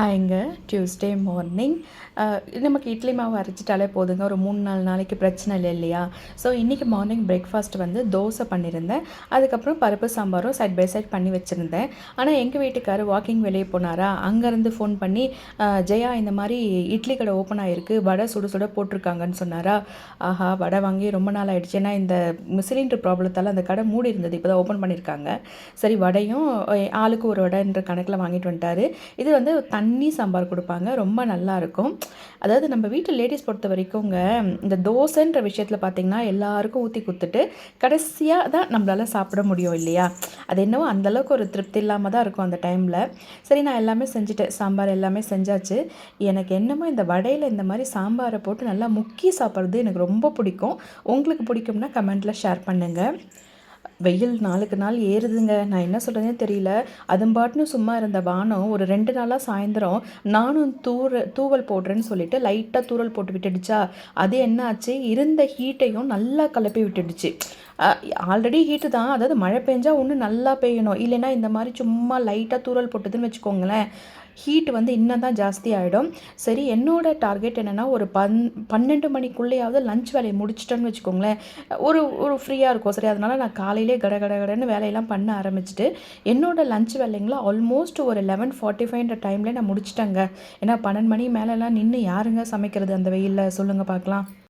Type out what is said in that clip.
ஹாய்ங்க. Tuesday morning. நமக்கு இட்லி மாவு அரைச்சிட்டாலே போதுங்க. ஒரு 3-4 நாளைக்கு பிரச்சனை இல்லை இல்லையா? ஸோ இன்றைக்கி மார்னிங் பிரேக்ஃபாஸ்ட் வந்து தோசை பண்ணியிருந்தேன். அதுக்கப்புறம் பருப்பு சாம்பாரும் சைட் பை சைட் பண்ணி வச்சுருந்தேன். ஆனால் எங்கள் வீட்டுக்காரர் வாக்கிங் வெளியே போனாரா, அங்கேருந்து ஃபோன் பண்ணி ஜெயா இந்த மாதிரி இட்லி கடை ஓப்பன் ஆகிருக்கு, வடை சுட சுட போட்டிருக்காங்கன்னு சொன்னாரா. ஆஹா, வடை வாங்கி ரொம்ப நாள் ஆகிடுச்சு. ஏன்னா இந்த சிலிண்டர் ப்ராப்ளத்தால் அந்த கடை மூடி இருந்தது, இப்போ தான் ஓப்பன் பண்ணியிருக்காங்க. சரி, வடையும் ஆளுக்கு ஒரு வடைன்ற கணக்கில் வாங்கிட்டு வந்துட்டார். இது வந்து தண்ணி சாம்பார் கொடுப்பாங்க, ரொம்ப நல்லாயிருக்கும். அதாவது நம்ம வீட்டு லேடிஸ் பொறுத்த வரைக்குங்க, இந்த தோசைன்ற விஷயத்தில் பார்த்திங்கன்னா எல்லாருக்கும் ஊற்றி கொடுத்துட்டு கடைசியாக தான் நம்மளால் சாப்பிட முடியும் இல்லையா? அது என்னவோ அந்தளவுக்கு ஒரு திருப்தி இல்லாமல் தான் இருக்கும் அந்த டைமில். சரி, நான் எல்லாமே செஞ்சுட்டேன், சாம்பார் எல்லாமே செஞ்சாச்சு. எனக்கு என்னமோ இந்த வடையில் இந்த மாதிரி சாம்பாரை போட்டு நல்லா முக்கி சாப்பிட்றது எனக்கு ரொம்ப பிடிக்கும். உங்களுக்கு பிடிக்கும்னா கமெண்ட்டில் ஷேர் பண்ணுங்கள். வெயில் நாளுக்கு நாள் ஏறுதுங்க. நான் என்ன சொல்கிறதுனே தெரியல. அதும்பாட்டுன்னு சும்மா இருந்த வானம் ஒரு 2 நாளாக சாயந்தரம் நானும் தூவல் போடுறேன்னு சொல்லிட்டு லைட்டாக தூறல் போட்டு விட்டுடுச்சா, அது என்ன ஆச்சு, இருந்த ஹீட்டையும் நல்லா கிளப்பி விட்டுடுச்சு. ஆல்ரெடி ஹீட்டு தான், அதாவது மழை பெஞ்சா இன்னும் நல்லா பெய்யணும், இல்லைன்னா இந்த மாதிரி சும்மா லைட்டாக தூறல் போட்டதுன்னு வச்சுக்கோங்களேன், ஹீட் வந்து இன்னும் தான் ஜாஸ்தி ஆகிடும். சரி, என்னோடய டார்கெட் என்னென்னா ஒரு 12 மணிக்குள்ளேயாவது லஞ்ச் வேலையை முடிச்சிட்டோன்னு வச்சுக்கோங்களேன், ஒரு ஒரு ஃப்ரீயாக இருக்கும். சரி, அதனால் நான் காலையிலே கடன்னு வேலையெல்லாம் பண்ண ஆரம்பிச்சுட்டு என்னோடய லஞ்ச் வேலைங்களை ஆல்மோஸ்ட் ஒரு 11:45ன்ற டைம்லேயே நான் முடிச்சிட்டேங்க. ஏன்னா 12 மணி மேலெலாம் நின்று யாருங்க சமைக்கிறது அந்த வெயிலில், சொல்லுங்கள் பார்க்கலாம்.